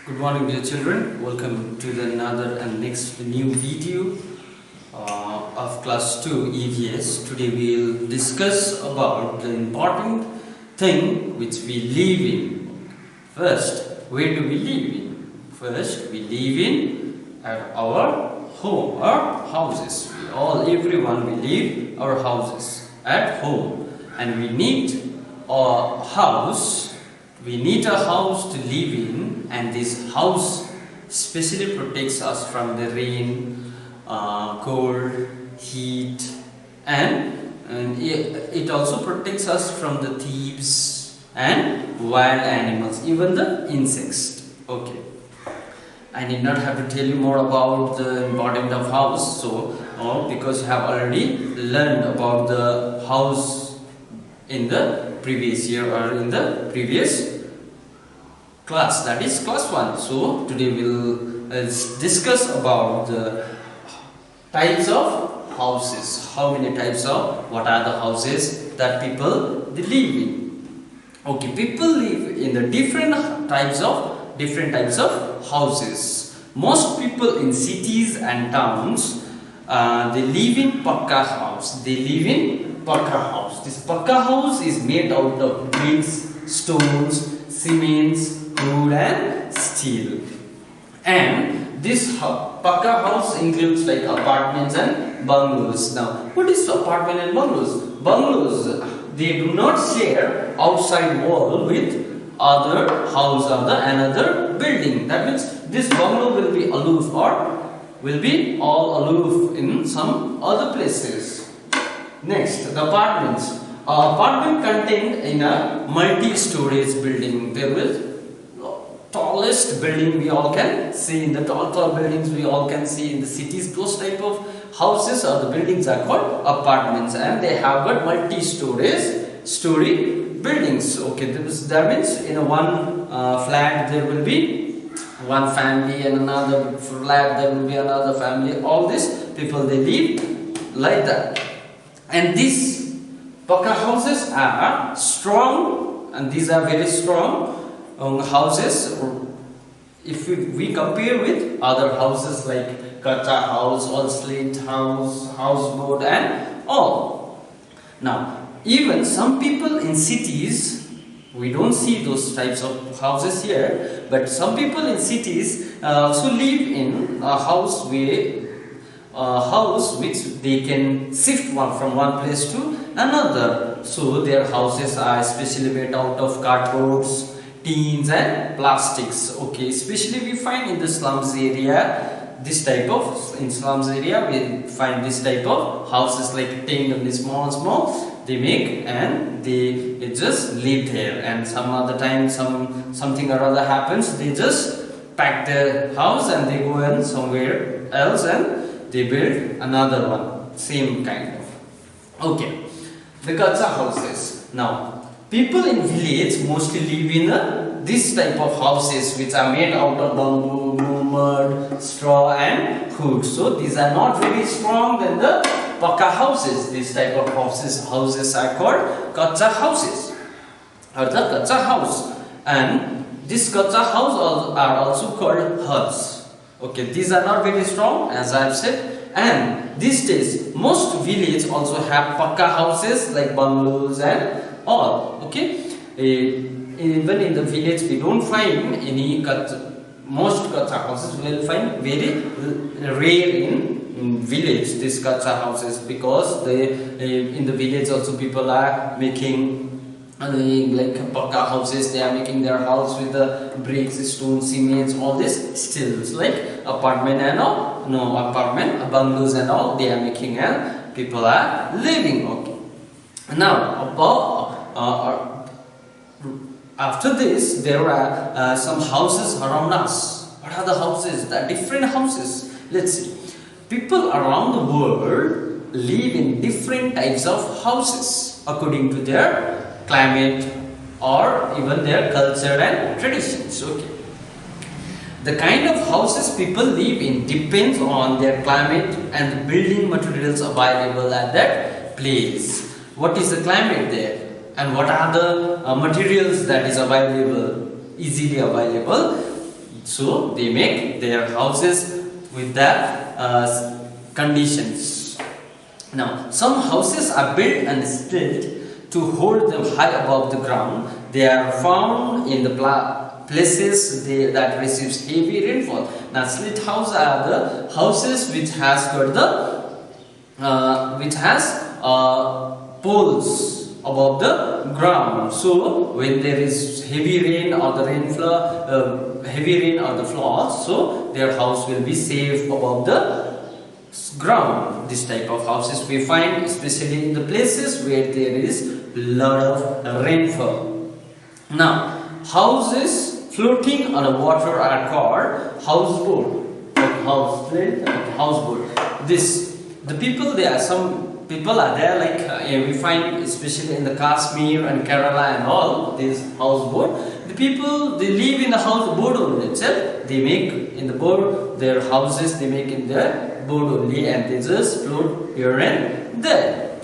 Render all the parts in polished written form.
Good morning, dear children. Welcome to another and next new video of class 2 EVS. Today we will discuss about the important thing which we live in. First, where do we live in? First, we live in at our home, our houses. Everyone we live our houses at home, and we need a house. We need a house to live in, and this house specially protects us from the rain, cold, heat, and it also protects us from the thieves and wild animals, even the insects. Okay, I need not have to tell you more about the importance of house, because you have already learned about the house in the previous year or in the previous class, that is class 1. So today we'll discuss about the types of houses. How many types of, what are the houses that people they live in? Okay, people live in the different types of houses. Most people in cities and towns they live in pakka house. This pakka house is made out of bricks, stones, cements, wood and steel. And this pakka house includes like apartments and bungalows. Now, what is apartment and bungalows? Bungalows, they do not share outside wall with other house or another building. That means this bungalow will be aloof or will be all aloof in some other places. Next, the apartments. Apartment contained in a multi-storage building. There is tallest building we all can see in the tall buildings we all can see in the cities. Those type of houses or the buildings are called apartments, and they have got multi-story buildings. Okay, that means in a one flat there will be one family, and another flat there will be another family. All these people they live like that, and these pakka houses are strong, and these are very strong houses. If we compare with other houses like kacha house or slate house, houseboard and all. Now, even some people in cities, we don't see those types of houses here, but some people in cities also live in a house which they can shift from one place to another. So their houses are especially made out of cardboards, tins and plastics. Okay, especially we find in the slums area, in slums area we find this type of houses like tent, and small they make, and they just live there, and some other time something or other happens, they just pack their house and they go in somewhere else and they build another one, same kind of. Okay, the kacha houses. Now, people in village mostly live in this type of houses which are made out of bamboo, mud, straw and wood. So these are not very strong than the pakka houses. This type of houses are called kacha houses or the kacha house. And this kacha house are also called huts. Okay, these are not very strong as I have said. And these days most villages also have pakka houses like bungalows and all. Okay, even in the village we don't find any most kacha houses. We will find very rare in village these kacha houses, because in the village also people are making like pakka houses. They are making their house with the bricks, stones, cements, all this stills like apartment and all. No, apartment, bungalows and all they are making, and people are living. Okay, now after this there are some houses around us. What are the houses? The different houses. Let's see. People around the world live in different types of houses according to their climate or even their culture and traditions. Okay, the kind of houses people live in depends on their climate and the building materials available at that place. What is the climate there, and what are the materials that is available, easily available? So they make their houses with that conditions. Now, some houses are built and built to hold them high above the ground. They are found in the places that receives heavy rainfall. Now, slit houses are the houses which has got the poles above the ground. So when there is heavy rain or the flood, so their house will be safe above the ground. This type of houses we find especially in the places where there is lot of rainfall. Now, houses floating on a water are called houseboard. Houseboard. Some people are there, like we find especially in the Kashmir and Kerala and all this houseboat. The people, they live in the houseboat only itself. They make in the boat their houses, they make in their boat only, and they just float here and there.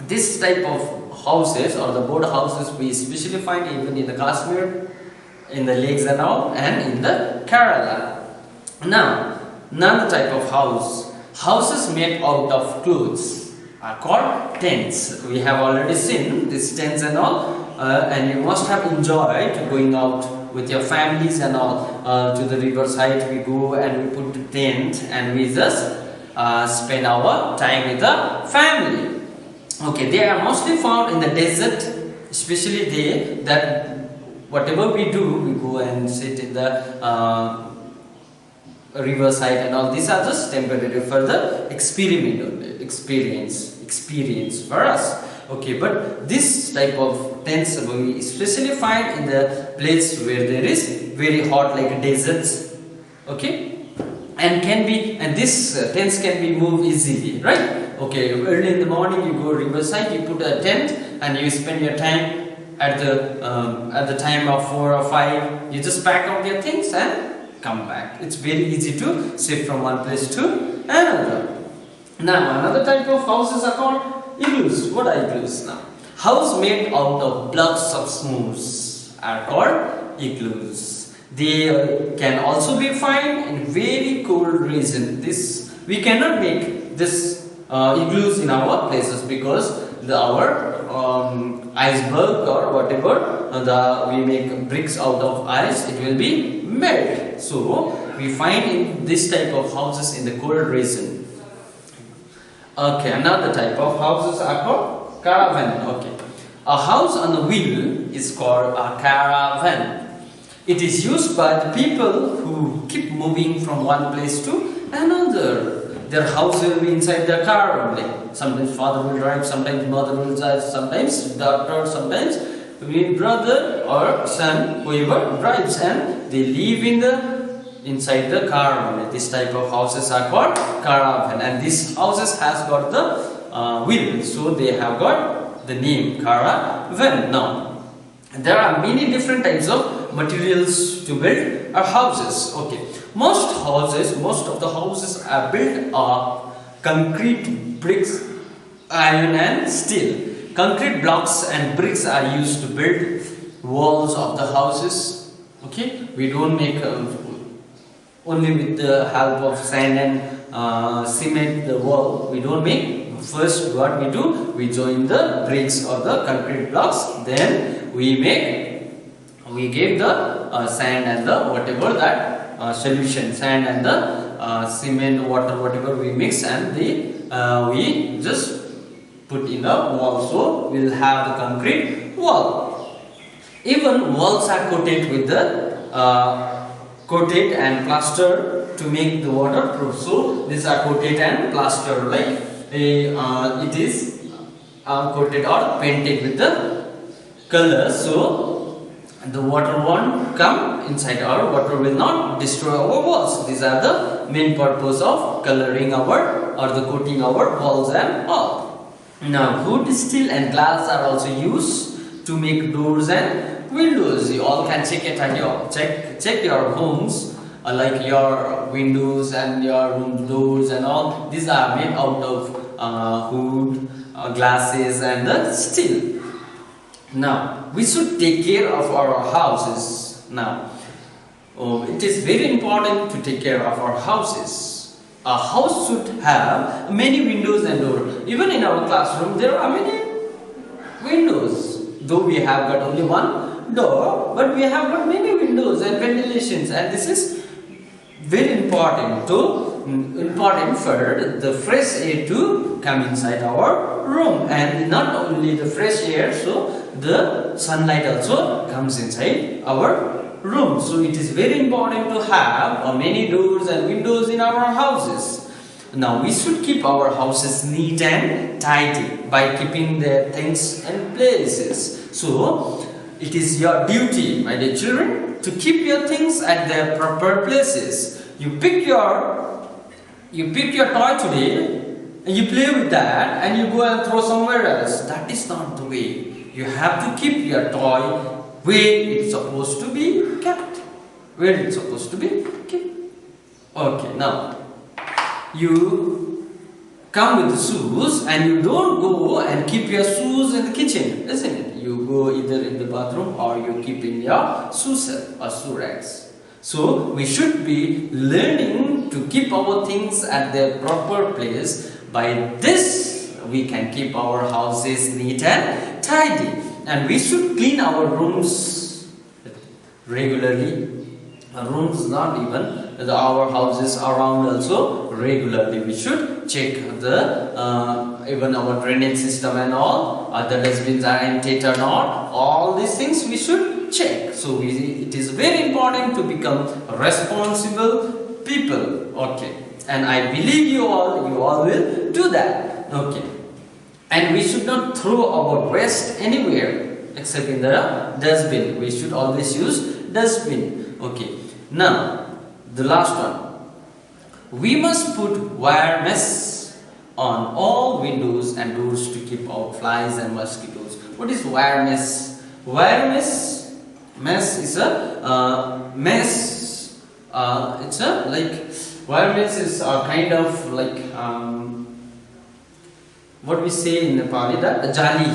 This type of houses or the boat houses we especially find even in the Kashmir, in the lakes and all, and in the Kerala. Now, another type of houses made out of clothes are called tents. We have already seen these tents and all, and you must have enjoyed going out with your families and all to the riverside. We go and we put the tent and we just spend our time with the family. Okay, they are mostly found in the desert, especially that whatever we do, we go and sit in the riverside and all. These are just temporary for the experience for us. Okay, but this type of tents we especially find in the place where there is very hot, like deserts. Okay, and these tents can be moved easily, right? Okay, early in the morning you go riverside, you put a tent and you spend your time at the time of 4 or 5. You just pack up your things and come back. It's very easy to shift from one place to another. Now, another type of houses are called igloos. What are igloos now? House made out of blocks of snow are called igloos. They can also be found in very cold region. We cannot make this igloos in our places because our iceberg or whatever we make bricks out of ice, it will be melt. So we find in this type of houses in the cold region. Okay, another type of houses are called caravan. Okay, a house on the wheel is called a caravan. It is used by the people who keep moving from one place to another. Their house will be inside their car only. Sometimes father will drive, sometimes mother will drive, sometimes daughter, sometimes brother or son, whoever drives, and they live inside the car only. This type of houses are called caravan, and these houses has got the wheel, so they have got the name caravan. Now, there are many different types of materials to build our houses. Okay, most of the houses are built of concrete, bricks, iron and steel. Concrete blocks and bricks are used to build walls of the houses. Okay, we don't make only with the help of sand and cement the wall. We don't make. First, what we do, we join the bricks or the concrete blocks. Then we give the sand and the whatever that solution, sand and the cement, water, whatever we mix, and we just put in a wall. So we will have the concrete wall. Even walls are coated with the coated and plaster to make the waterproof. So these are coated and plaster, like it is coated or painted with the color. So the water won't come inside, or water will not destroy our walls. These are the main purpose of coloring our or the coating our walls and all. Now, wood, steel and glass are also used to make doors and windows. You all can check it at check your homes, like your windows and your room doors and all. These are made out of wood, glasses and the steel. Now, we should take care of our houses. Now, it is very important to take care of our houses. A house should have many windows and doors. Even in our classroom, there are many windows. Though we have got only one door, but we have got many windows and ventilations, and this is very important for the fresh air to come inside our room, and not only the fresh air, so the sunlight also comes inside our room. So it is very important to have many doors and windows in our houses. Now we should keep our houses neat and tidy by keeping their things in places. So it is your duty, my dear children, to keep your things at their proper places. You pick your toy today and you play with that and you go and throw somewhere else. That is not the way. You have to keep your toy where it's supposed to be kept. Where it's supposed to be kept. Okay, now you come with the shoes and you don't go and keep your shoes in the kitchen, isn't it? You go either in the bathroom or you keep in your shoe set or shoe racks. So we should be learning to keep our things at their proper place. By this we can keep our houses neat and tidy. And we should clean our rooms regularly. Rooms, not even our houses around also regularly. We should check the even our drainage system and all. The dustbins are empty or not. All these things we should check. So it is very important to become responsible people. Okay, and I believe you all will do that. Okay, and we should not throw our waste anywhere except in the dustbin. We should always use dustbin. Okay, now the last one. We must put wire mesh on all windows and doors to keep out flies and mosquitoes. What is wire mesh? Wire mesh is a mesh. It's a wire mesh is a kind of what we say in Nepali, that jali.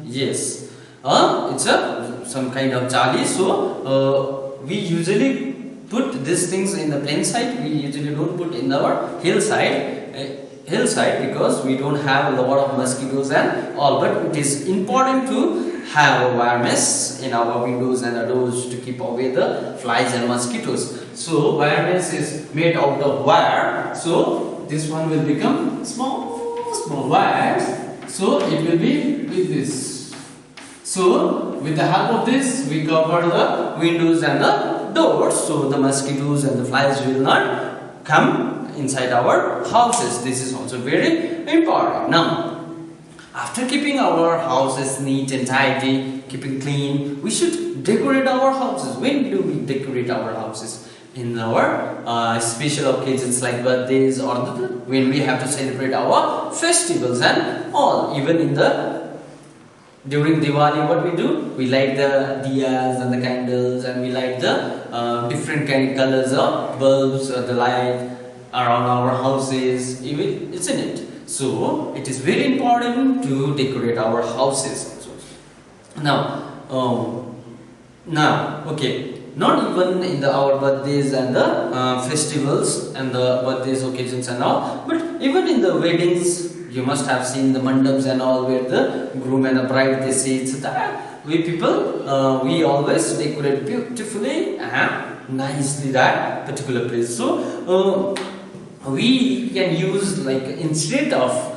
Yes, it's some kind of jali. So we usually put these things in the plain side. We usually don't put in our hillside because we don't have a lot of mosquitoes and all. But it is important to have a wire mesh in our windows and our doors to keep away the flies and mosquitoes. So wire mesh is made out of wire. So this one will become small wires. So it will be with this. So with the help of this, we cover the windows and the doors, so the mosquitoes and the flies will not come inside our houses. This is also very important. Now, after keeping our houses neat and tidy, keeping clean, we should decorate our houses. When do we decorate our houses? In our special occasions like birthdays, or when we have to celebrate our festivals and all. Even in during Diwali, what we do? We light the diyas and the candles, and we light the different kind of colors of bulbs or the light around our houses, even, isn't it? So it is very important to decorate our houses also. Now, okay. Not even in our birthdays and the festivals and the birthdays occasions and all, but even in the weddings, you must have seen the mandaps and all, where the groom and the bride they sit. So that we people we always decorate beautifully and nicely that particular place. So we can use, instead of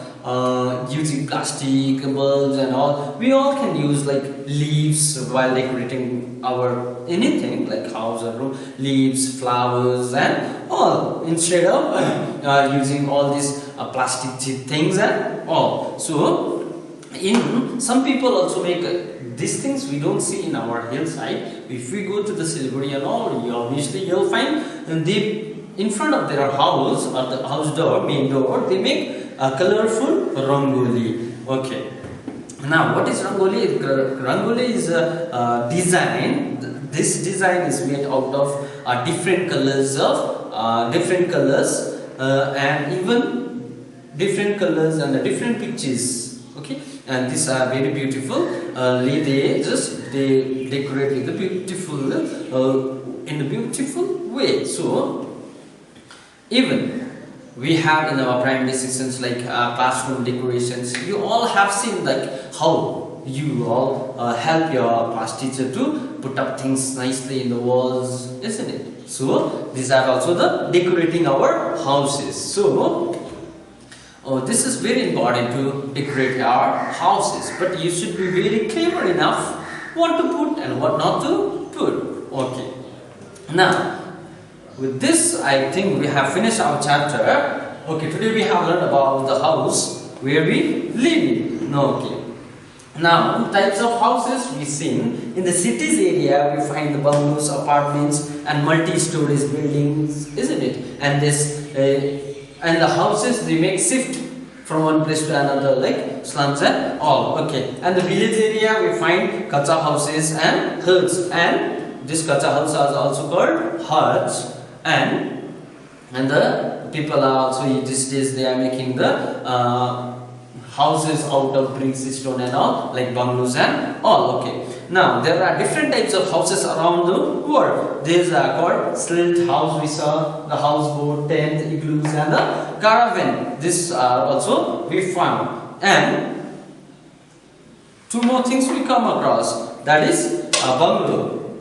using plastic bulbs and all, we all can use leaves while decorating our anything like house or room. Leaves, flowers and all, instead of using all these plastic things and all. So some people also make these things we don't see in our hillside. If we go to the Siliguri and all, obviously you'll find in front of their house or the house door, main door, they make a colorful rangoli. Okay. Now, what is rangoli? Rangoli is a design. This design is made out of different colors and even different colors and different pictures. Okay, and these are very beautiful. They decorate with the beautiful in a beautiful way. So even we have in our primary sections like classroom decorations, you all have seen like how you all help your class teacher to put up things nicely in the walls, isn't it? So these are also the decorating our houses. So this is very important to decorate our houses, but you should be very clever enough what to put and what not to put. Okay, now with this I think we have finished our chapter. Okay, today we have learned about the house where we live in. Okay, now types of houses we seen. In the cities area we find the bungalows, apartments and multi-stories buildings, isn't it? And this and the houses they make shift from one place to another like slums and all. Okay, and the village area we find kacha houses and huts, and this kacha houses are also called huts, and the people are also these days they are making the houses out of bricks, stone and all like bungalows and all. Okay, now there are different types of houses around the world. These are called slit house, we saw the houseboard, tent, igloos and the caravan. These are also we found. And two more things we come across, that is a bungalow.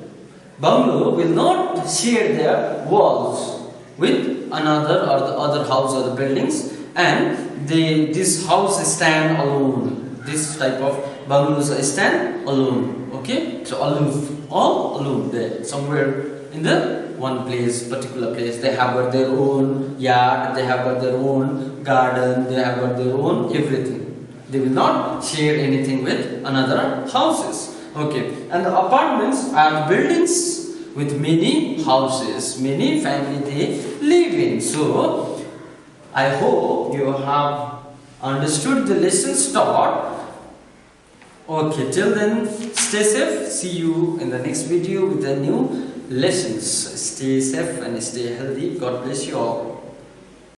Bungalow will not share their walls with another or the other house or the buildings, and this house stand alone. This type of bungalows stand alone. Okay, so aloof, all alone there, somewhere in the one place, particular place. They have got their own yard, they have got their own garden, they have got their own everything. They will not share anything with another houses. Okay, and the apartments are buildings with many houses, many family they live in. So I hope you have understood the lessons taught. Okay, till then, stay safe. See you in the next video with the new lessons. Stay safe and stay healthy. God bless you all.